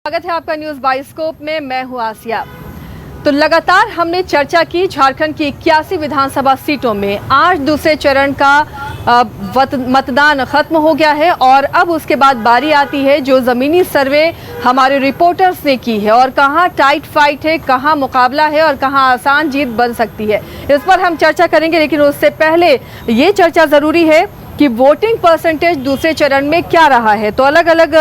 स्वागत है आपका न्यूज बाइस्कोप में। मैं हूं आसिया। तो लगातार हमने चर्चा की झारखंड की 81 विधानसभा सीटों में आज दूसरे चरण का मतदान खत्म हो गया है और अब उसके बाद बारी आती है जो जमीनी सर्वे हमारे रिपोर्टर्स ने की है और कहां टाइट फाइट है, कहां मुकाबला है और कहां आसान जीत बन सकती है, इस पर हम चर्चा करेंगे। लेकिन उससे पहले ये चर्चा जरूरी है कि वोटिंग परसेंटेज दूसरे चरण में क्या रहा है। तो अलग अलग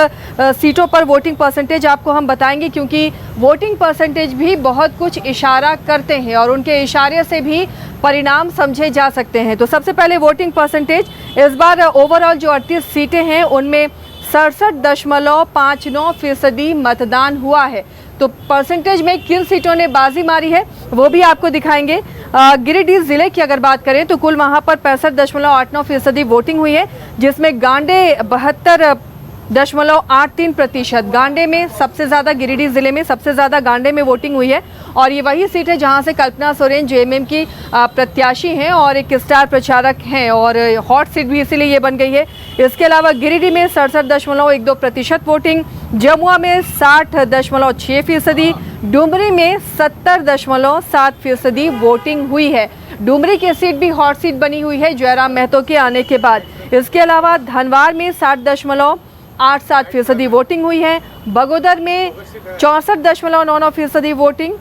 सीटों पर वोटिंग परसेंटेज आपको हम बताएंगे, क्योंकि वोटिंग परसेंटेज भी बहुत कुछ इशारा करते हैं और उनके इशारे से भी परिणाम समझे जा सकते हैं। तो सबसे पहले वोटिंग परसेंटेज, इस बार ओवरऑल जो 38 सीटें हैं उनमें 67.59% मतदान हुआ है। तो परसेंटेज में किन सीटों ने बाजी मारी है वो भी आपको दिखाएंगे। गिरिडीह जिले की अगर बात करें तो कुल वहां पर 65.89% वोटिंग हुई है, जिसमें गांडे 72.83%। गांडे में सबसे ज़्यादा, गिरिडीह जिले में सबसे ज़्यादा गांडे में वोटिंग हुई है और ये वही सीट है जहां से कल्पना सोरेन जेएमएम की प्रत्याशी हैं और एक स्टार प्रचारक हैं और हॉट सीट भी इसीलिए ये बन गई है। इसके अलावा गिरिडीह में 67.12% वोटिंग, जमुआ में 60.6%, डुमरी में 70.7% वोटिंग हुई है। डुमरी की सीट भी हॉट सीट बनी हुई है जयराम महतो के आने के बाद। इसके अलावा धनवार में 60.87% वोटिंग हुई है, बगोदर में 64.99% वोटिंग।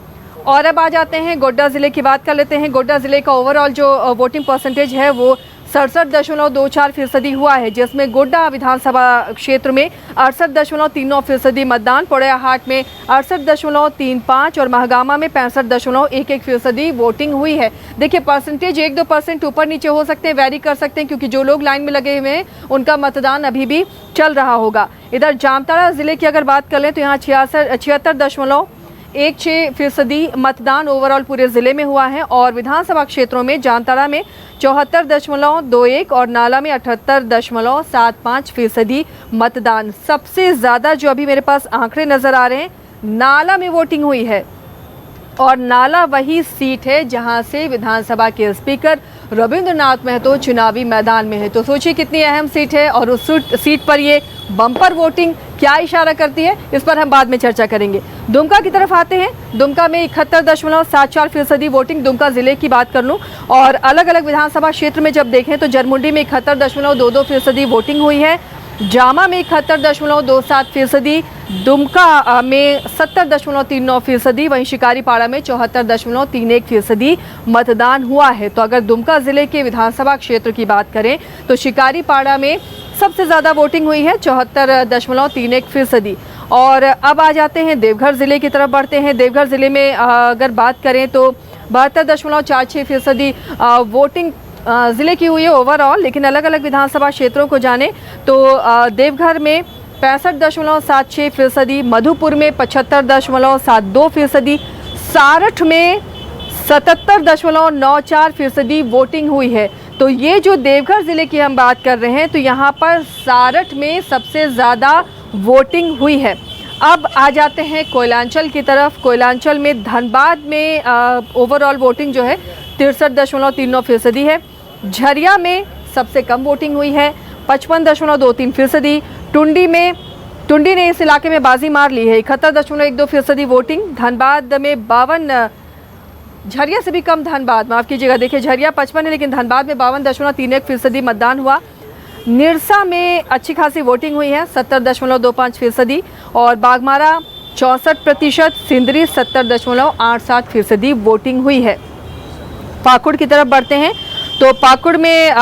और अब आ जाते हैं गोड्डा ज़िले की बात कर लेते हैं। गोड्डा ज़िले का ओवरऑल जो वोटिंग परसेंटेज है वो 67.24% हुआ है, जिसमें गोड्डा विधानसभा क्षेत्र में 68.39% मतदान, पोड़ैयाहाट में 68.35% और महागामा में 65.11% वोटिंग हुई है। देखिए परसेंटेज 1-2% ऊपर नीचे हो सकते हैं, वैरी कर सकते हैं, क्योंकि जो लोग लाइन में लगे हुए हैं उनका मतदान अभी भी चल रहा होगा। इधर जामताड़ा जिले की अगर बात कर लें तो यहाँ 76.16% मतदान ओवरऑल पूरे ज़िले में हुआ है और विधानसभा क्षेत्रों में जामताड़ा में 74.21 और नाला में 78.75% मतदान। सबसे ज़्यादा जो अभी मेरे पास आंकड़े नज़र आ रहे हैं, नाला में वोटिंग हुई है और नाला वही सीट है जहां से विधानसभा के स्पीकर रविंद्रनाथ महतो चुनावी मैदान में है। तो सोचिए कितनी अहम सीट है और उस सीट पर ये बम्पर वोटिंग क्या इशारा करती है, इस पर हम बाद में चर्चा करेंगे। दुमका की तरफ आते हैं। दुमका में 71.74% वोटिंग, दुमका जिले की बात कर लूँ और अलग अलग विधानसभा क्षेत्र में जब देखें तो जरमुंडी में 71.22% वोटिंग हुई है, जामा में 71.27%, दुमका में 70.39%, वहीं शिकारीपाड़ा में 74.31% मतदान हुआ है। तो अगर दुमका जिले के विधानसभा क्षेत्र की बात करें तो शिकारीपाड़ा में सबसे ज़्यादा वोटिंग हुई है 74.31%। और अब आ जाते हैं देवघर ज़िले की तरफ बढ़ते हैं। देवघर ज़िले में अगर बात करें तो 72.46% वोटिंग ज़िले की हुई है ओवरऑल, लेकिन अलग अलग विधानसभा क्षेत्रों को जाने तो देवघर में 65.76%, मधुपुर में 75.72%, सारठ में 77.94% वोटिंग हुई है। तो ये जो देवघर ज़िले की हम बात कर रहे हैं तो यहाँ पर सारठ में सबसे ज़्यादा वोटिंग हुई है। अब आ जाते हैं कोयलांचल की तरफ। कोयलांचल में धनबाद में ओवरऑल वोटिंग जो है 63.39% है। झरिया में सबसे कम वोटिंग हुई है 55.23%। टुंडी ने इस इलाके में बाजी मार ली है 71.12% वोटिंग। धनबाद में 52, झरिया से भी कम धनबाद, माफ़ कीजिएगा, देखिए झरिया 55 है लेकिन धनबाद में 52.31% मतदान हुआ। निरसा में अच्छी खासी वोटिंग हुई है 70.25% और बागमारा 64%, सिंदरी 70.68% वोटिंग हुई है। पाकुड़ की तरफ बढ़ते हैं तो पाकुड़ में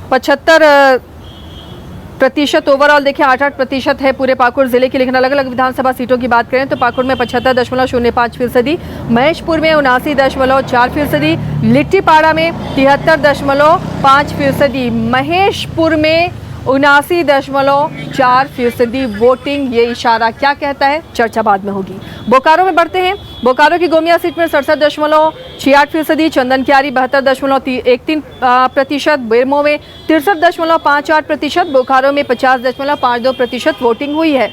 75% ओवरऑल देखिए 88% है पूरे पाकुड़ ज़िले की, लेकिन अलग अलग विधानसभा सीटों की बात करें तो पाकुड़ में 75.05%, महेशपुर में 79.4%, लिट्टीपाड़ा में 73.5%, महेशपुर में 79.4% वोटिंग। ये इशारा क्या कहता है, चर्चा बाद में होगी। बोकारो में बढ़ते हैं। बोकारो की गोमिया सीट में 67.68%, चंदनकियारी 72.13%, बेरमो में 63.58%, बोकारो में 50.52% वोटिंग हुई है।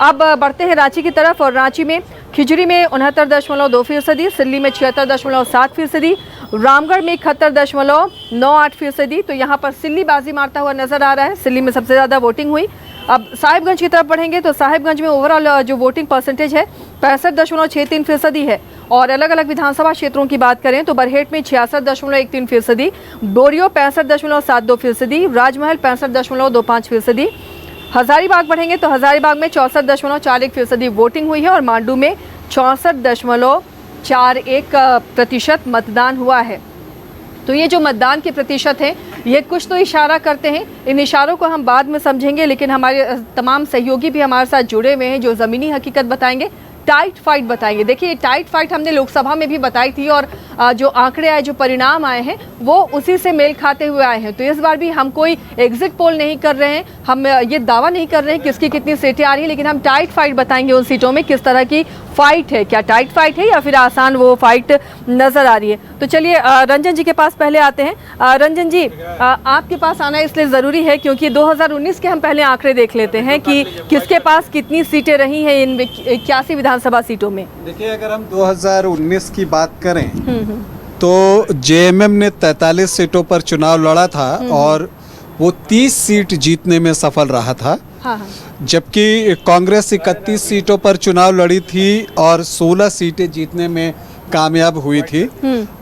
अब बढ़ते हैं रांची की तरफ और रांची में खिजड़ी में 69.2%, सिल्ली में 76.7%, रामगढ़ में 71.98%। तो यहाँ पर सिल्ली बाजी मारता हुआ नजर आ रहा है, सिल्ली में सबसे ज़्यादा वोटिंग हुई। अब साहिबगंज की तरफ बढ़ेंगे तो साहिबगंज में ओवरऑल जो वोटिंग परसेंटेज है 65.63% है। और अलग अलग विधानसभा क्षेत्रों की बात करें तो बरहेट में 66.13%, बोरियो 65.72%, राजमहल 65.25%। हजारीबाग बढ़ेंगे तो हजारीबाग में 64.41% वोटिंग हुई है और मांडू में 64.41% मतदान हुआ है। तो ये जो मतदान के प्रतिशत हैं ये कुछ तो इशारा करते हैं, इन इशारों को हम बाद में समझेंगे, लेकिन हमारे तमाम सहयोगी भी हमारे साथ जुड़े हुए हैं जो ज़मीनी हकीकत बताएंगे, टाइट फाइट बताएंगे। देखिए टाइट फाइट हमने लोकसभा में भी बताई थी और जो आंकड़े आए, जो परिणाम आए हैं वो उसी से मेल खाते हुए आए हैं। तो इस बार भी हम कोई एग्जिट पोल नहीं कर रहे हैं, हम ये दावा नहीं कर रहे हैं किसकी कितनी सीटें आ रही हैं, लेकिन हम टाइट फाइट बताएंगे उन सीटों में किस तरह की फाइट है, क्या टाइट फाइट है या फिर आसान वो फाइट नजर आ रही है। तो चलिए रंजन जी के पास पहले आते हैं। रंजन जी, आपके पास आना इसलिए ज़रूरी है क्योंकि 2019 के हम पहले आंकड़े देख लेते हैं कि किसके पास कितनी सीटें रही हैं इन 81 विधानसभा सीटों में। देखिए, अगर हम 2019 की बात करें तो जेएमएम ने 43 सीटों पर चुनाव लड़ा था और वो 30 सीट जीतने में सफल रहा था। हाँ हाँ। जबकि कांग्रेस 31 सीटों पर चुनाव लड़ी थी और 16 सीटें जीतने में कामयाब हुई थी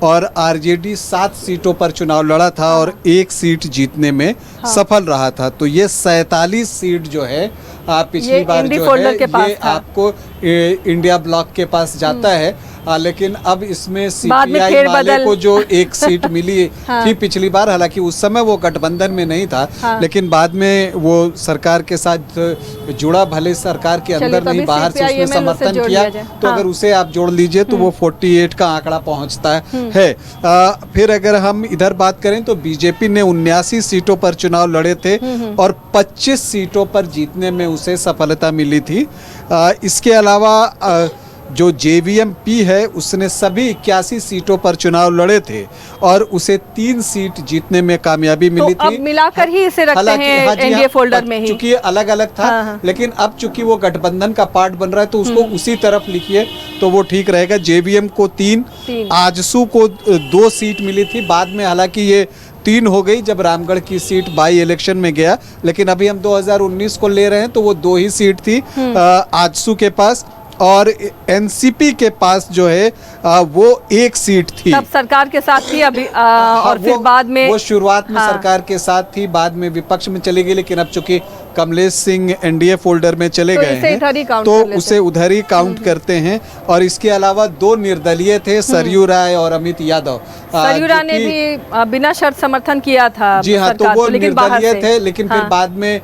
और आरजेडी 7 सीटों पर चुनाव लड़ा था और 1 सीट जीतने में सफल रहा था। तो ये 47 सीट जो है पिछली बार जो है ये आपको इंडिया ब्लॉक के पास जाता है। लेकिन अब इसमें सीपीआई वाले को जो 1 सीट मिली थी पिछली बार, हालांकि उस समय वो गठबंधन में नहीं था, लेकिन बाद में वो सरकार के साथ जुड़ा, भले सरकार के अंदर नहीं बाहर से उसने समर्थन किया, तो अगर उसे आप जोड़ लीजिए तो वो 48 का आंकड़ा पहुंचता है। फिर अगर हम इधर बात करें तो बीजेपी ने 79 सीटों पर चुनाव लड़े थे और 25 सीटों पर जीतने में उसे सफलता मिली थी। इसके अलावा जो जेवीएम-पी है उसने सभी 81 सीटों पर चुनाव लड़े थे और उसे 3 सीट जीतने में कामयाबी मिली थी। अब मिलाकर ही इसे रखते हैं एनडीए फोल्डर में ही, चूंकि अलग अलग था लेकिन अब चूंकि वो गठबंधन का पार्ट बन रहा है तो उसको उसी तरफ लिखिए तो वो ठीक रहेगा। जेवीएम को 3, आजसू को 2 सीट मिली थी, बाद में हालांकि ये 3 हो गई जब रामगढ़ की सीट बाई इलेक्शन में गया, लेकिन अभी हम 2019 को ले रहे हैं तो वो 2 ही सीट थी आजसू के पास और एनसीपी के पास जो है वो 1 सीट थी। तब सरकार के साथ थी अभी और फिर बाद में वो शुरुआत में सरकार के साथ थी, बाद में विपक्ष में चली गई, लेकिन अब चूंकि कमलेश सिंह एनडीए फोल्डर में चले गए हैं तो उसे उधर ही काउंट करते हैं। और इसके अलावा 2 निर्दलीय थे, सरयू राय और अमित यादव। सरयू राय ने भी बिना शर्त समर्थन किया था। जी हाँ, तो वो निर्दलीय थे लेकिन फिर बाद में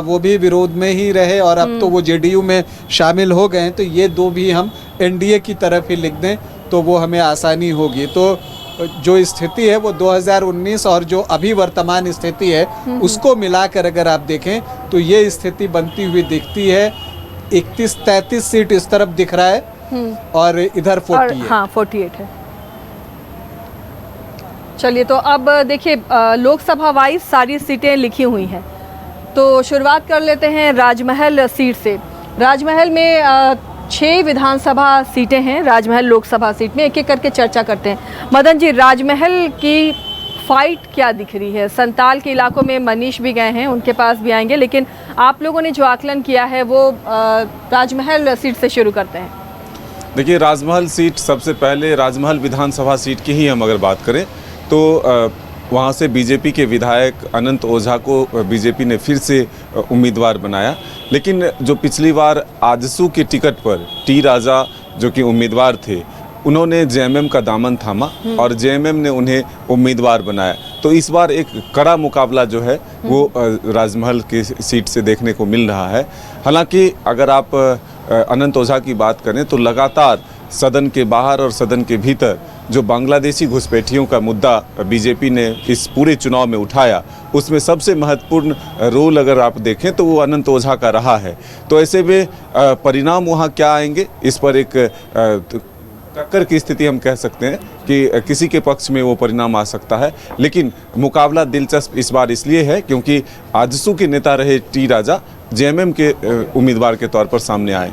वो भी विरोध में ही रहे और अब तो वो जेडीयू में शामिल हो गए हैं। तो ये 2 भी हम एनडीए की तरफ ही लिख दें तो वो हमें आसानी होगी। तो जो स्थिति है वो 2019 और जो अभी वर्तमान स्थिति है उसको मिलाकर अगर आप देखें तो ये स्थिति बनती हुई दिखती है। 31-33 सीट इस तरफ दिख रहा है और इधर 48 है। चलिए, तो अब देखिए लोकसभा वाइज सारी सीटें लिखी हुई हैं, तो शुरुआत कर लेते हैं राजमहल सीट से। राजमहल में 6 विधानसभा सीटें हैं। राजमहल लोकसभा सीट में एक एक करके चर्चा करते हैं। मदन जी, राजमहल की फाइट क्या दिख रही है? संताल के इलाकों में मनीष भी गए हैं, उनके पास भी आएंगे, लेकिन आप लोगों ने जो आकलन किया है वो राजमहल सीट से शुरू करते हैं। देखिए, राजमहल सीट, सबसे पहले राजमहल विधानसभा सीट की ही हम अगर बात करें तो वहाँ से बीजेपी के विधायक अनंत ओझा को बीजेपी ने फिर से उम्मीदवार बनाया, लेकिन जो पिछली बार आजसू के टिकट पर टी राजा जो कि उम्मीदवार थे उन्होंने जेएमएम का दामन थामा और जेएमएम ने उन्हें उम्मीदवार बनाया। तो इस बार एक कड़ा मुकाबला जो है वो राजमहल की सीट से देखने को मिल रहा है। हालांकि अगर आप अनंत ओझा की बात करें तो लगातार सदन के बाहर और सदन के भीतर जो बांग्लादेशी घुसपैठियों का मुद्दा बीजेपी ने इस पूरे चुनाव में उठाया, उसमें सबसे महत्वपूर्ण रोल अगर आप देखें तो वो अनंत ओझा का रहा है। तो ऐसे में परिणाम वहाँ क्या आएंगे, इस पर एक टक्कर की स्थिति हम कह सकते हैं कि किसी के पक्ष में वो परिणाम आ सकता है। लेकिन मुकाबला दिलचस्प इस बार इसलिए है क्योंकि आजसू के नेता रहे टी राजा जेएमएम के उम्मीदवार के तौर पर सामने आए।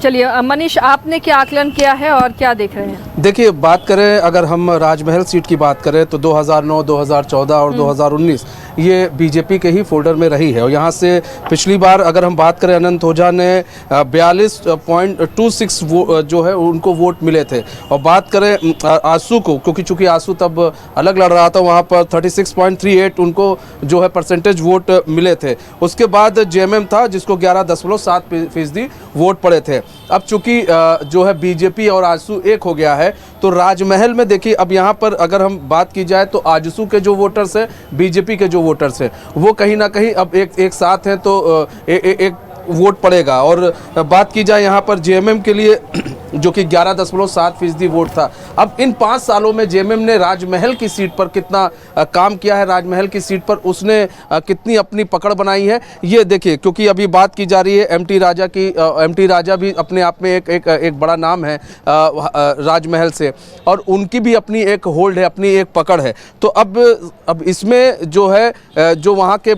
चलिए मनीष, आपने क्या आकलन किया है और क्या देख रहे हैं? देखिए, बात करें अगर हम राजमहल सीट की बात करें तो 2009, 2014 और 2019 ये बीजेपी के ही फोल्डर में रही है। और यहाँ से पिछली बार अगर हम बात करें अनंत ओझा ने 42.26 जो है उनको वोट मिले थे। और बात करें आंसू को, क्योंकि चूंकि आंसू तब अलग लड़ रहा था, वहाँ पर 36.38 उनको जो है परसेंटेज वोट मिले थे। उसके बाद जेएमएम था जिसको 11.7% वोट पड़े थे। अब चूंकि जो है बीजेपी और आजसू एक हो गया है, तो राजमहल में देखिए अब यहाँ पर अगर हम बात की जाए तो आजसू के जो वोटर्स हैं, बीजेपी के जो वोटर्स हैं, वो कहीं ना कहीं अब एक साथ हैं, तो एक वोट पड़ेगा। और बात की जाए यहाँ पर जेएमएम के लिए जो कि 11.7% वोट था। अब इन 5 सालों में जेएमएम ने राजमहल की सीट पर कितना काम किया है, राजमहल की सीट पर उसने कितनी अपनी पकड़ बनाई है, ये देखिए। क्योंकि अभी बात की जा रही है एमटी राजा की, एमटी राजा भी अपने आप में एक बड़ा नाम है राजमहल से, और उनकी भी अपनी एक होल्ड है, अपनी एक पकड़ है। तो अब इसमें जो है जो वहाँ के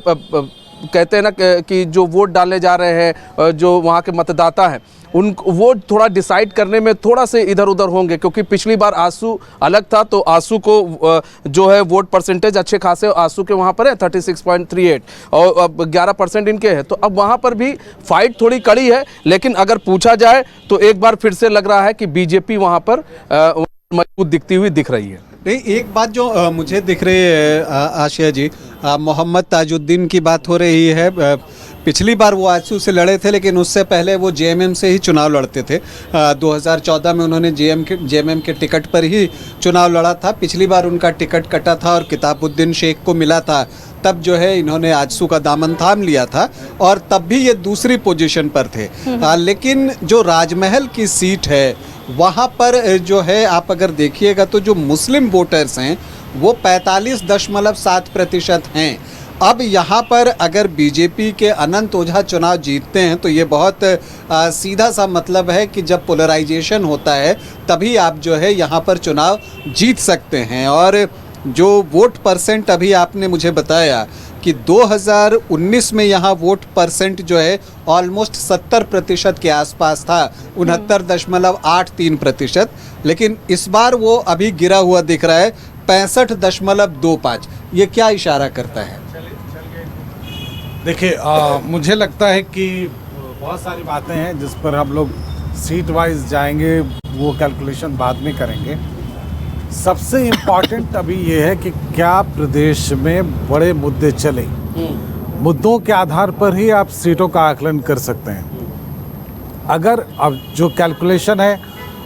कहते हैं ना कि जो वोट डालने जा रहे हैं, जो वहाँ के मतदाता हैं, उन वो थोड़ा डिसाइड करने में थोड़ा से इधर उधर होंगे। क्योंकि पिछली बार आंसू अलग था, तो आंसू को जो है वोट परसेंटेज अच्छे खासे आंसू के वहाँ पर है 36.38 और अब 11% इनके हैं। तो अब वहाँ पर भी फाइट थोड़ी कड़ी है। लेकिन अगर पूछा जाए तो एक बार फिर से लग रहा है कि बीजेपी वहाँ पर मजबूत दिखती हुई दिख रही है। नहीं, एक बात जो मुझे दिख रही है आशिया जी, मोहम्मद ताजुद्दीन की बात हो रही है। पिछली बार वो आजसू से लड़े थे, लेकिन उससे पहले वो जेएमएम से ही चुनाव लड़ते थे। 2014 में उन्होंने जेएमएम के टिकट पर ही चुनाव लड़ा था। पिछली बार उनका टिकट कटा था और किताबुद्दीन शेख को मिला था, तब जो है इन्होंने आजसू का दामन थाम लिया था और तब भी ये दूसरी पोजीशन पर थे। लेकिन जो राजमहल की सीट है वहाँ पर जो है आप अगर देखिएगा तो जो मुस्लिम वोटर्स हैं वो 45.7% हैं। अब यहाँ पर अगर बीजेपी के अनंत ओझा चुनाव जीतते हैं तो ये बहुत सीधा सा मतलब है कि जब पोलराइजेशन होता है तभी आप जो है यहाँ पर चुनाव जीत सकते हैं। और जो वोट परसेंट अभी आपने मुझे बताया कि 2019 में यहाँ वोट परसेंट जो है ऑलमोस्ट 70% के आसपास था, 69.83%। लेकिन इस बार वो अभी गिरा हुआ दिख रहा है 65.25। ये क्या इशारा करता है? देखिए, मुझे लगता है कि बहुत सारी बातें हैं जिस पर हम लोग सीट वाइज जाएंगे, वो कैलकुलेशन बाद में करेंगे। सबसे इम्पॉर्टेंट अभी ये है कि क्या प्रदेश में बड़े मुद्दे चले, मुद्दों के आधार पर ही आप सीटों का आकलन कर सकते हैं। अगर अब जो कैलकुलेशन है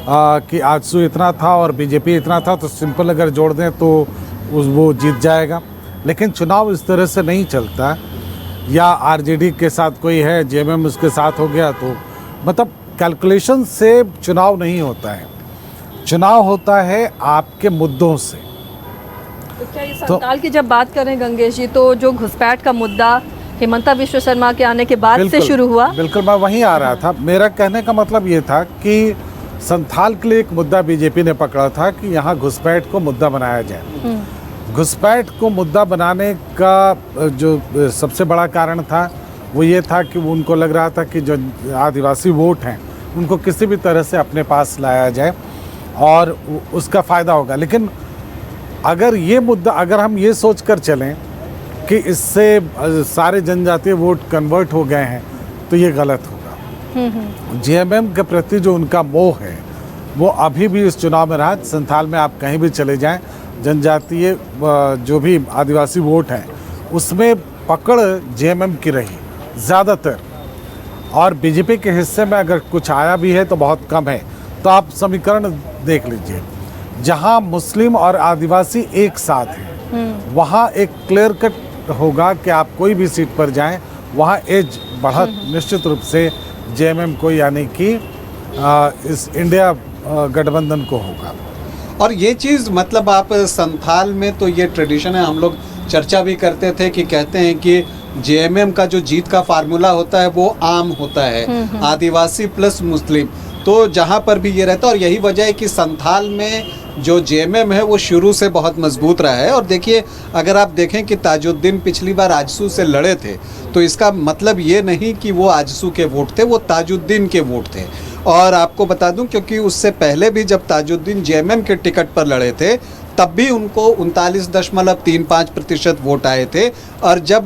कि आजसू इतना था और बीजेपी इतना था, तो सिंपल अगर जोड़ दें तो वो जीत जाएगा। लेकिन चुनाव इस तरह से नहीं चलता, या आरजेडी के साथ कोई है, जेएमएम उसके साथ हो गया, तो मतलब कैलकुलेशन से चुनाव नहीं होता है। चुनाव होता है आपके मुद्दों से। तो क्या ये संथाल की जब बात करें गंगेश जी, तो जो घुसपैठ का मुद्दा हेमंता विश्व शर्मा के आने के बाद से शुरू हुआ? बिल्कुल, मैं वहीं आ रहा था। मेरा कहने का मतलब ये था कि संथाल के लिए एक मुद्दा बीजेपी ने पकड़ा था कि यहाँ घुसपैठ को मुद्दा बनाया जाए। घुसपैठ को मुद्दा बनाने का जो सबसे बड़ा कारण था वो ये था कि उनको लग रहा था कि जो आदिवासी वोट हैं उनको किसी भी तरह से अपने पास लाया जाए और उसका फ़ायदा होगा। लेकिन अगर ये मुद्दा, अगर हम ये सोच कर चलें कि इससे सारे जनजातीय वोट कन्वर्ट हो गए हैं, तो ये गलत होगा। जेएमएम के प्रति जो उनका मोह है वो अभी भी इस चुनाव में रहा। संथाल में आप कहीं भी चले जाएं, जनजातीय जो भी आदिवासी वोट हैं उसमें पकड़ जेएमएम की रही ज़्यादातर, और बीजेपी के हिस्से में अगर कुछ आया भी है तो बहुत कम है। तो आप समीकरण देख लीजिए, जहां मुस्लिम और आदिवासी एक साथ हैं वहां एक क्लियर कट होगा कि आप कोई भी सीट पर जाएं, वहां एज बढ़त निश्चित रूप से जेएमएम को, यानी कि इस इंडिया गठबंधन को होगा। और ये चीज़ मतलब आप संथाल में तो ये ट्रेडिशन है, हम लोग चर्चा भी करते थे कि कहते हैं कि जेएमएम का जो जीत का फार्मूला होता है वो आम होता है, आदिवासी प्लस मुस्लिम। तो जहाँ पर भी ये रहता है, और यही वजह है कि संथाल में जो जेएमएम है वो शुरू से बहुत मजबूत रहा है। और देखिए, अगर आप देखें कि ताजुद्दीन पिछली बार आजसू से लड़े थे, तो इसका मतलब ये नहीं कि वो आजसू के वोट थे, वो ताजुद्दीन के वोट थे। और आपको बता दूं, क्योंकि उससे पहले भी जब ताजुद्दीन जेएमएम के टिकट पर लड़े थे तब भी उनको 39.35% वोट आए थे, और जब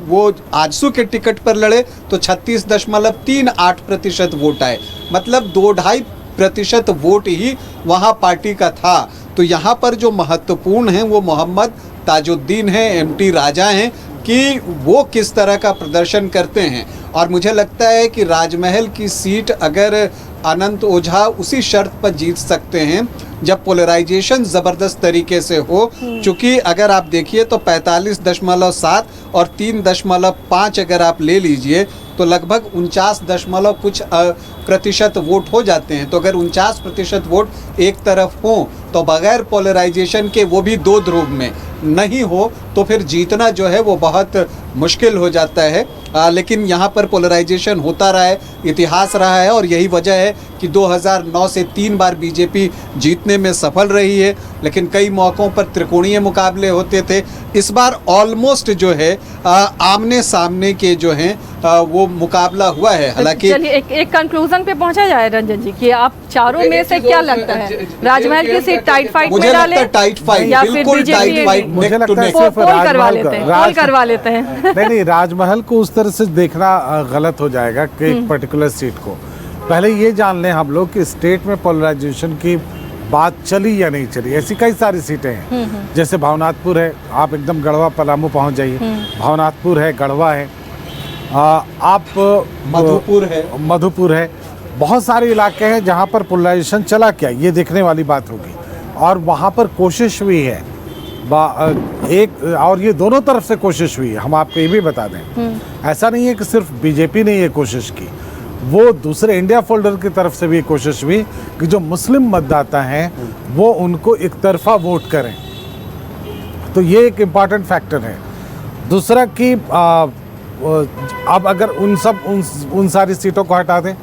वो आजसू के टिकट पर लड़े तो 36.38% वोट आए, मतलब 2-2.5% वोट ही वहाँ पार्टी का था। तो यहाँ पर जो महत्वपूर्ण हैं वो मोहम्मद ताजुद्दीन हैं, एमटी राजा हैं कि वो किस तरह का प्रदर्शन करते हैं। और मुझे लगता है कि राजमहल की सीट अगर अनंत ओझा उसी शर्त पर जीत सकते हैं जब पोलराइजेशन ज़बरदस्त तरीके से हो, क्योंकि अगर आप देखिए तो 45.7 और 3.5 अगर आप ले लीजिए तो लगभग 49% वोट हो जाते हैं। तो अगर 49% वोट एक तरफ हो तो बगैर पोलराइजेशन के, वो भी 2 ध्रुव में नहीं हो, तो फिर जीतना जो है वो बहुत मुश्किल हो जाता है। लेकिन यहाँ पर पोलराइजेशन होता रहा है, इतिहास रहा है, और यही वजह है कि 2009 से 3 बार बीजेपी जीतने में सफल रही है। लेकिन कई मौक़ों पर त्रिकोणीय मुकाबले होते थे। इस बार ऑलमोस्ट जो है आमने सामने के जो हैं वो मुकाबला हुआ है। हालांकि चलिए एक कंक्लूजन पे पहुंचा जाए रंजन जी कि आप चारों में से क्या लगता है, राजमहल की सीट टाइट फाइट में डाले टाइट फाइट, या फिर बिल्कुल टाइट फाइट, मुझे neck to लगता है neck। सिर्फ पोल करवा राजमहल लेते हैं, का- पोल करवा लेते हैं। नहीं, राजमहल को उस तरह से देखना गलत हो जाएगा कि एक पर्टिकुलर सीट को। पहले ये जान लें हम लोग कि स्टेट में पोलराइजेशन की बात चली या नहीं चली। ऐसी कई सारी सीटें हैं, जैसे भावनाथपुर है, आप एकदम गढ़वा पलामू पहुंच जाइए, भावनाथपुर है, गढ़वा है, आप मधुपुर है, बहुत सारे इलाके हैं जहां पर पोलराइजेशन चला क्या, ये देखने वाली बात होगी। और वहां पर कोशिश हुई है और ये दोनों तरफ से कोशिश हुई है। हम आपको ये भी बता दें, ऐसा नहीं है कि सिर्फ बीजेपी ने ये कोशिश की, वो दूसरे इंडिया फोल्डर की तरफ से भी कोशिश हुई कि जो मुस्लिम मतदाता हैं वो उनको एक तरफा वोट करें। तो ये एक इम्पॉर्टेंट फैक्टर है। दूसरा कि अब अगर उन सारी सीटों को हटा दें,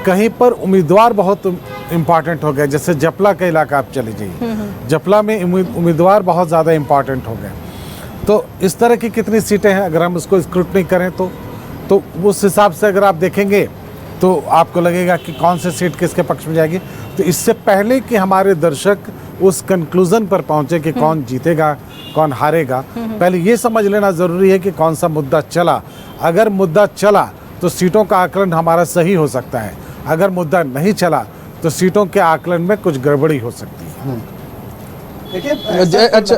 कहीं पर उम्मीदवार बहुत इम्पॉर्टेंट हो गए, जैसे जपला का इलाका आप चले जाइए, जपला में उम्मीदवार बहुत ज़्यादा इम्पॉर्टेंट हो गए। तो इस तरह की कितनी सीटें हैं, अगर हम उसको स्क्रूटनी करें तो उस हिसाब से अगर आप देखेंगे तो आपको लगेगा कि कौन सी सीट किसके पक्ष में जाएगी। तो इससे पहले कि हमारे दर्शक उस कंक्लूजन पर पहुंचे कि कौन जीतेगा कौन हारेगा, पहले ये समझ लेना ज़रूरी है कि कौन सा मुद्दा चला। अगर मुद्दा चला तो सीटों का आकलन हमारा सही हो सकता है, अगर मुद्दा नहीं चला तो सीटों के आकलन में कुछ गड़बड़ी हो सकती है। देखिए, अच्छा,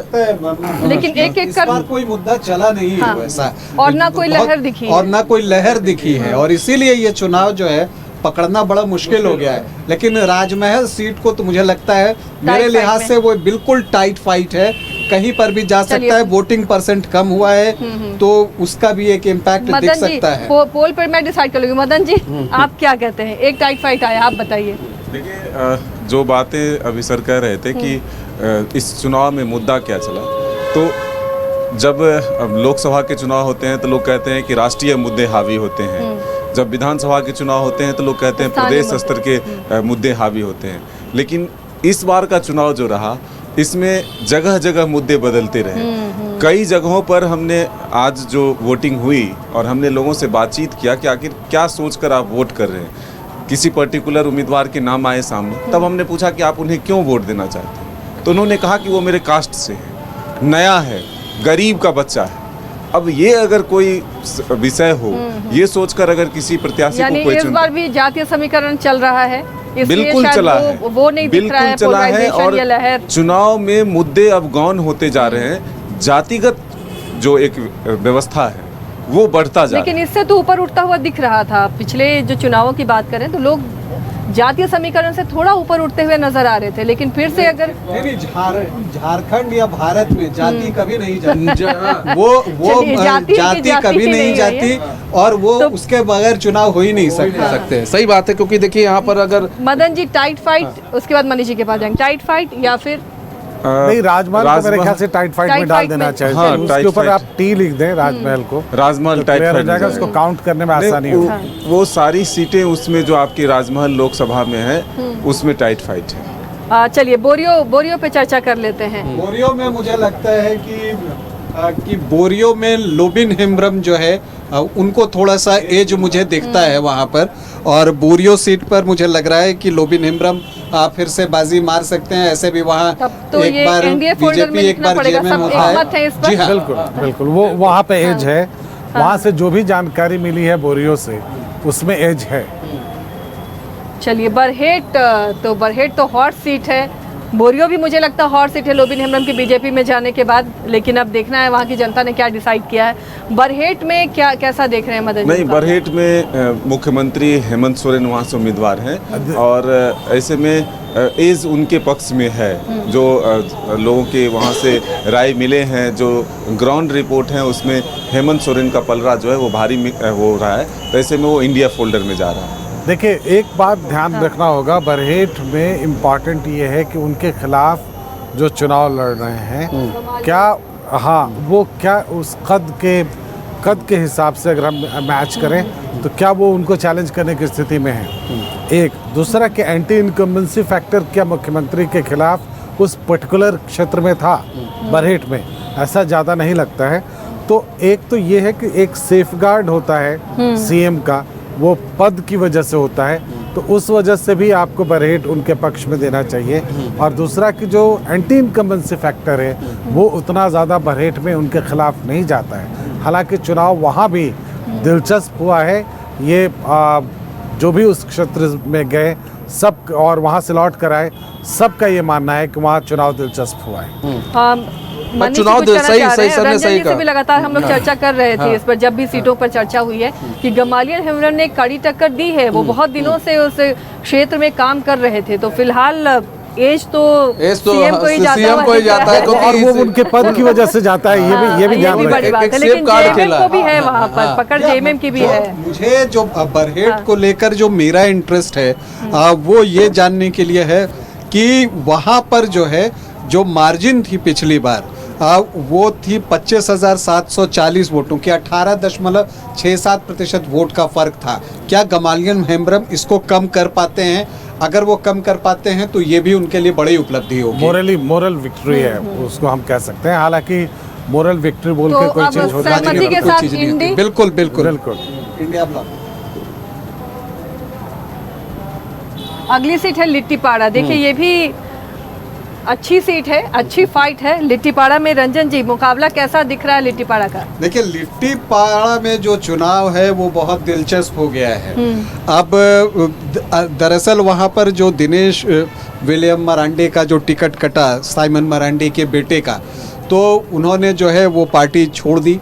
लेकिन एक कर बार कोई मुद्दा चला नहीं है वैसा, और ना कोई लहर दिखी है। और ना कोई लहर दिखी है, और इसीलिए ये चुनाव जो है पकड़ना बड़ा मुश्किल हो गया है। लेकिन राजमहल सीट को तो मुझे लगता है मेरे लिहाज से वो बिल्कुल टाइट फाइट है, कहीं पर भी जा सकता है। वोटिंग परसेंट कम हुआ है तो उसका भी एक इम्पैक्ट दिख सकता है। पोल पर मैं डिसाइड कर लूंगी। मदन जी, आप क्या कहते हैं? एक टाइट फाइट आया, आप बताइए। देखिए, जो बातें अभी सर कह रहे थे कि इस चुनाव में मुद्दा क्या चला, तो जब लोकसभा के चुनाव होते हैं तो लोग कहते हैं कि राष्ट्रीय मुद्दे हावी होते हैं, जब विधानसभा के चुनाव होते हैं तो लोग कहते हैं प्रदेश स्तर के मुद्दे हावी होते हैं। लेकिन इस बार का चुनाव जो रहा, इसमें जगह जगह मुद्दे बदलते रहे। कई जगहों पर हमने आज जो वोटिंग हुई और हमने लोगों से बातचीत किया कि आखिर क्या सोचकर आप वोट कर रहे हैं। किसी पर्टिकुलर उम्मीदवार के नाम आए सामने, तब हमने पूछा कि आप उन्हें क्यों वोट देना चाहते हैं, तो उन्होंने कहा कि वो मेरे कास्ट से है, नया है, गरीब का बच्चा है। अब ये अगर कोई विषय हो, ये सोचकर अगर किसी प्रत्याशी को कोई इस बार भी जातीय समीकरण चल रहा है, बिल्कुल चला है, वो नहीं दिख रहा है, बिल्कुल चला है। और ये लहर चुनाव में मुद्दे अब गौन होते जा रहे हैं, जातिगत जो एक व्यवस्था है वो बढ़ता जा रहा है। लेकिन इससे तो ऊपर उठता हुआ दिख रहा था। पिछले जो चुनावों की बात करें तो लोग जातीय समीकरण से थोड़ा ऊपर उठते हुए नजर आ रहे थे, लेकिन फिर से अगर नहीं, झारखंड या भारत में जाति कभी नहीं जाती, वो जाति कभी नहीं जाती, और वो तो उसके बगैर चुनाव हो ही नहीं सकते। सही बात है, क्योंकि देखिए यहाँ पर अगर मदन जी टाइट फाइट, उसके बाद मनीष जी के पास जाएंगे, टाइट फाइट या फिर नहीं, राजमहल को मेरे ख्याल से टाइट फाइट में डाल देना चाहिए। हाँ, उसके ऊपर आप टी लिख दें राजमहल को, राजमहल टाइट हो फाइट जाएगा, उसको काउंट करने में आसानी होगी। वो सारी सीटें उसमें जो आपकी राजमहल लोकसभा में है उसमें टाइट फाइट है। चलिए बोरियो पे चर्चा कर लेते हैं। बोरियो में मुझे लगता है कि बोरियो में लोबिन हेम्ब्रम जो है उनको थोड़ा सा एज मुझे दिखता है वहाँ पर, और बोरियो सीट पर मुझे लग रहा है कि लोबिन हेम्ब्रम फिर से बाजी मार सकते हैं। ऐसे भी वहाँ तब तो एक ये बार NDA फोल्डर में बीजेपी एक लिखना बार पड़ेगा, जेएमएम सब होता एकमत है इस पर? जी हाँ, बिल्कुल बिल्कुल, वो वहाँ पे एज है। वहाँ से जो भी जानकारी मिली है बोरियो से, उसमें एज है। चलिए, बरहेट तो हॉट सीट है, बोरियो भी मुझे लगता है हॉट सीट है लोबिन हेम्ब्रम की बीजेपी में जाने के बाद, लेकिन अब देखना है वहाँ की जनता ने क्या डिसाइड किया है। बरहेट में कैसा देख रहे हैं मदन जी? नहीं, बरहेट में मुख्यमंत्री हेमंत सोरेन वहाँ से उम्मीदवार हैं और ऐसे में एज उनके पक्ष में है। जो लोगों के वहाँ से राय मिले हैं, जो ग्राउंड रिपोर्ट है, उसमें हेमंत सोरेन का पलड़ा जो है वो भारी हो रहा है, तो ऐसे में वो इंडिया फोल्डर में जा रहा है। देखिए, एक बात ध्यान रखना होगा, बरहेट में इम्पॉर्टेंट ये है कि उनके खिलाफ जो चुनाव लड़ रहे हैं, क्या वो क्या उस कद के हिसाब से अगर हम मैच करें तो क्या वो उनको चैलेंज करने की स्थिति में है। एक दूसरा कि एंटी इनकम्बेंसी फैक्टर क्या मुख्यमंत्री के खिलाफ उस पर्टिकुलर क्षेत्र में था बरहेट में, ऐसा ज़्यादा नहीं लगता है। तो एक तो ये है कि एक सेफगार्ड होता है सीएम का, वो पद की वजह से होता है, तो उस वजह से भी आपको बरहेट उनके पक्ष में देना चाहिए। और दूसरा कि जो एंटी इनकम्बेंसी फैक्टर है वो उतना ज़्यादा बरहेट में उनके खिलाफ नहीं जाता है। हालांकि चुनाव वहाँ भी दिलचस्प हुआ है। ये जो भी उस क्षेत्र में गए सब और वहाँ से लौट कर आए, सबका ये मानना है कि वहाँ चुनाव दिलचस्प हुआ है। मनीष चुनाव कुछ कहना सही चाह रहे हैं? सर ने रंजन सही जी से भी कहा। लगातार हम लोग चर्चा कर रहे थे इस पर, जब भी सीटों पर चर्चा हुई है कि गमालियल हेम्ब्रम ने कड़ी टक्कर दी है। वो बहुत दिनों से उस क्षेत्र में काम कर रहे थे, तो फिलहाल एज तो सीएम को ही जाता है और वो उनके पद की वजह से जाता है, ये भी ध्यान बड़ी रखें। बात है। लेकिन जेएमएम को भी है वहाँ पर पकड़, जेएमएम की भी है। मुझे जो बरहेट को लेकर जो मेरा इंटरेस्ट है वो ये जानने के लिए है कि वहाँ पर जो है जो मार्जिन थी पिछली बार वो थी 25,740 वोटों की, 18.67% वोट का फर्क था। क्या गमालियल हेम्ब्रम इसको कम कर पाते हैं? अगर वो कम कर पाते हैं तो ये भी उनके लिए बड़ी उपलब्धि होगी। मोरल विक्ट्री है उसको हम कह सकते हैं। हालांकि मोरल विक्ट्री बोल के कोई चीज होता सहमति नहीं के है। साथ इंडी बिल्कुल बिल्कुल बिल्कुल। इंडिया ब्लॉक अगली सीट है लिट्टीपाड़ा। देखिए, ये भी अच्छी सीट है, अच्छी फाइट है लिट्टीपाड़ा में। रंजन जी, मुकाबला कैसा दिख रहा है लिट्टीपाड़ा का? देखिए, लिट्टीपाड़ा में जो चुनाव है वो बहुत दिलचस्प हो गया है। अब दरअसल वहाँ पर जो दिनेश विलियम मरांडी का जो टिकट कटा साइमन मरांडी के बेटे का, तो उन्होंने जो है वो पार्टी छोड़ दी।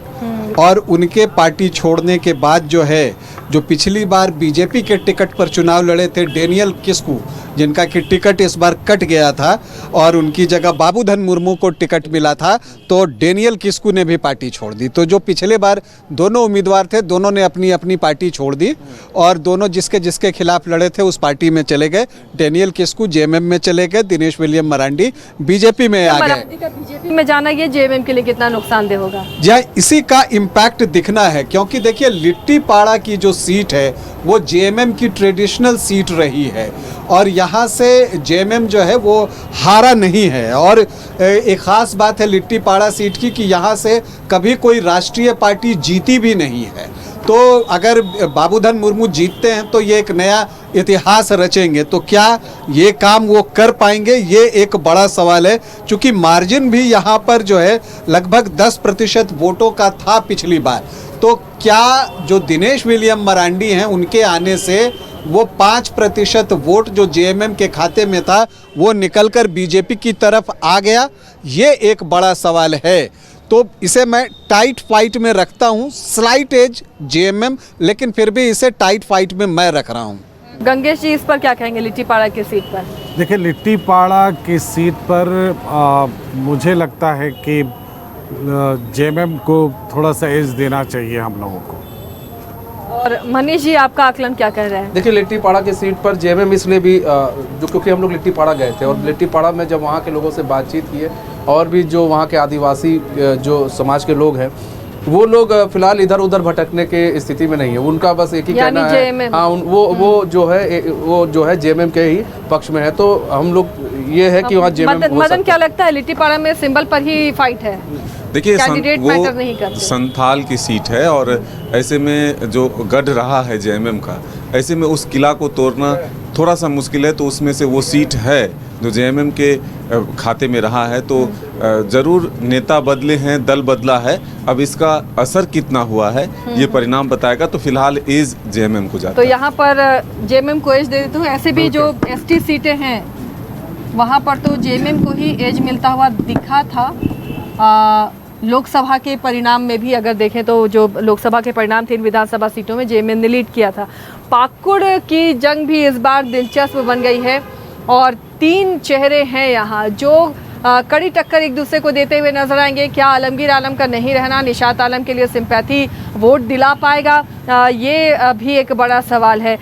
और उनके पार्टी छोड़ने के बाद जो है, जो पिछली बार बीजेपी के टिकट पर चुनाव लड़े थे डेनियल किस्कू, जिनका कि टिकट इस बार कट गया था और उनकी जगह बाबूधन मुर्मू को टिकट मिला था, तो डेनियल किस्कू ने भी पार्टी छोड़ दी। तो जो पिछले बार दोनों उम्मीदवार थे, दोनों ने अपनी अपनी पार्टी छोड़ दी और दोनों जिसके खिलाफ लड़े थे उस पार्टी में चले गए। डेनियल किस्कू जेएमएम में चले गए, दिनेश विलियम मरांडी बीजेपी में आ गए। बीजेपी में जाना ये जेएमएम के लिए कितना नुकसानदेह होगा? जी, इसी का इम्पैक्ट दिखना है, क्योंकि देखिए लिट्टीपाड़ा की जो सीट है वो जेएमएम की ट्रेडिशनल सीट रही है और यहाँ से जेएमएम जो है वो हारा नहीं है। और एक ख़ास बात है लिट्टीपाड़ा सीट की कि यहाँ से कभी कोई राष्ट्रीय पार्टी जीती भी नहीं है। तो अगर बाबूधन मुर्मू जीतते हैं तो ये एक नया इतिहास रचेंगे। तो क्या ये काम वो कर पाएंगे, ये एक बड़ा सवाल है। क्योंकि मार्जिन भी यहाँ पर जो है लगभग 10% वोटों का था पिछली बार। तो क्या जो दिनेश विलियम मरांडी हैं उनके आने से वो 5% वोट जो जेएमएम के खाते में था वो निकलकर बीजेपी की तरफ आ गया, ये एक बड़ा सवाल है। तो इसे मैं टाइट फाइट में रखता हूँ, स्लाइट एज जेएमएम, लेकिन फिर भी इसे टाइट फाइट में मैं रख रहा हूँ। गंगेश जी, इस पर क्या कहेंगे लिट्टीपाड़ा की सीट पर? देखिए, लिट्टीपाड़ा की सीट पर मुझे लगता है कि जेएमएम को थोड़ा सा एज देना चाहिए हम लोगों को। और मनीष जी, आपका आकलन क्या कह रहे हैं? देखिए, लिट्टीपाड़ा की सीट पर जेएमएम इसलिए भी जो क्योंकि हम लोग लिट्टीपाड़ा गए थे और लिट्टीपाड़ा में जब वहाँ के लोगों से बातचीत की है और भी जो वहाँ के आदिवासी जो समाज के लोग हैं, वो लोग फिलहाल इधर उधर भटकने के स्थिति में नहीं है। उनका बस एक ही कहना है, हाँ, वो जो है जेएमएम के ही पक्ष में है। तो हम लोग ये है कि वहाँ जेएमएम। मदन, क्या लगता है लिट्टीपाड़ा में सिंबल पर ही फाइट है? देखिए, वो संथाल की सीट है और ऐसे में जो गढ़ रहा है जेएमएम का, ऐसे में उस किला को तोड़ना थोड़ा सा मुश्किल है, तो उसमें से वो सीट है जो जेएमएम के खाते में रहा है। तो ज़रूर नेता बदले हैं, दल बदला है, अब इसका असर कितना हुआ है ये परिणाम बताएगा। तो फिलहाल एज जेएमएम को जाता तो है। यहाँ पर जेएमएम को एज दे देती हूँ। ऐसे भी जो एसटी सीटें हैं वहाँ पर तो जेएमएम को ही एज मिलता हुआ दिखा था। लोकसभा के परिणाम में भी अगर देखें तो जो लोकसभा के परिणाम थे इन विधानसभा सीटों में जेएमएम ने लीड किया था। पाकुड़ की जंग भी इस बार दिलचस्प बन गई है और 3 चेहरे हैं यहाँ जो कड़ी टक्कर एक दूसरे को देते हुए नजर आएंगे। क्या आलमगीर आलम का नहीं रहना निशात आलम के लिए सिंपैथी वोट दिला पाएगा, ये भी एक बड़ा सवाल है।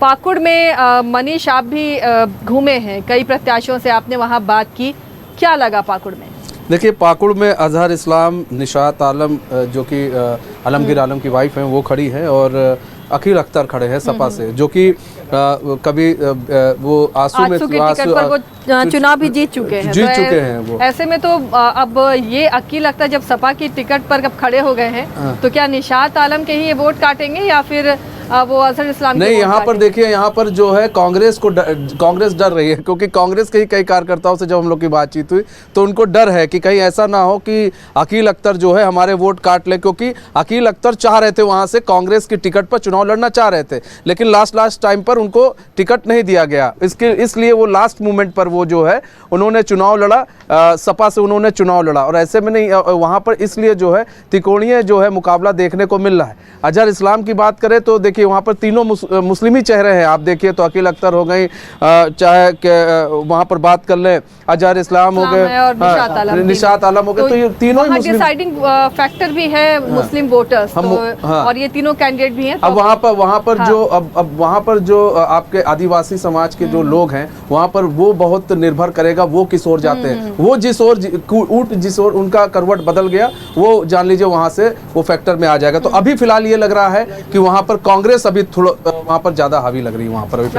पाकुड़ में मनीष आप भी घूमे हैं, कई प्रत्याशियों से आपने वहाँ बात की, क्या लगा पाकुड़ में? देखिए, पाकुड़ में अजहर इस्लाम, निशात आलम जो कि आलमगीर आलम की वाइफ हैं वो खड़ी हैं और अकील अख्तर खड़े हैं सपा से, जो कि कभी वो आंसू में के टिकट पर वो चुनाव भी जीत चुके हैं वो। ऐसे में तो अब ये अकील अख्तर जब सपा की टिकट पर अब खड़े हो गए हैं तो क्या निशात आलम के ही ये वोट काटेंगे या फिर वो अजहर इस्लाम? नहीं, यहाँ पर देखिए, यहाँ पर जो है कांग्रेस डर रही है, क्योंकि कांग्रेस के ही कई कार्यकर्ताओं से जब हम लोग की बातचीत हुई तो उनको डर है कि कहीं ऐसा ना हो कि अकील अख्तर जो है हमारे वोट काट ले, क्योंकि अकील अख्तर चाह रहे थे वहाँ से कांग्रेस की टिकट पर चुनाव लड़ना चाह रहे थे, लेकिन लास्ट टाइम पर उनको टिकट नहीं दिया गया। इसलिए वो लास्ट मोमेंट पर वो जो है उन्होंने चुनाव लड़ा, सपा से उन्होंने चुनाव लड़ा और ऐसे में नहीं वहाँ पर, इसलिए जो है त्रिकोणीय जो है मुकाबला देखने को मिल रहा है। अजहर इस्लाम की बात करें तो देखिए वहाँ पर तीनों मुस्लिमी चेहरे हैं। आप देखिए तो अकील अख्तर हो गई, चाहे वहाँ पर बात कर ले अजहर इस्लाम हो गए, निशात आलम हो गए, तो ये तीनों ही डिसाइडिंग फैक्टर भी है मुस्लिम वोटर्स, और ये तीनों कैंडिडेट भी हैं। अब वहाँ पर जो अब वहाँ पर जो आपके आदिवासी समाज के जो लोग हैं वहाँ पर वो बहुत निर्भर करेगा वो किस ओर जाते हैं, वो जिस ओर उनका करवट बदल गया वो जान लीजिए वहाँ से वो फैक्टर में आ जाएगा। तो अभी फिलहाल ये लग रहा है कि वहाँ पर कांग्रेस अभी थोड़ा वहाँ पर ज्यादा हावी लग रही है वहाँ पर अभी।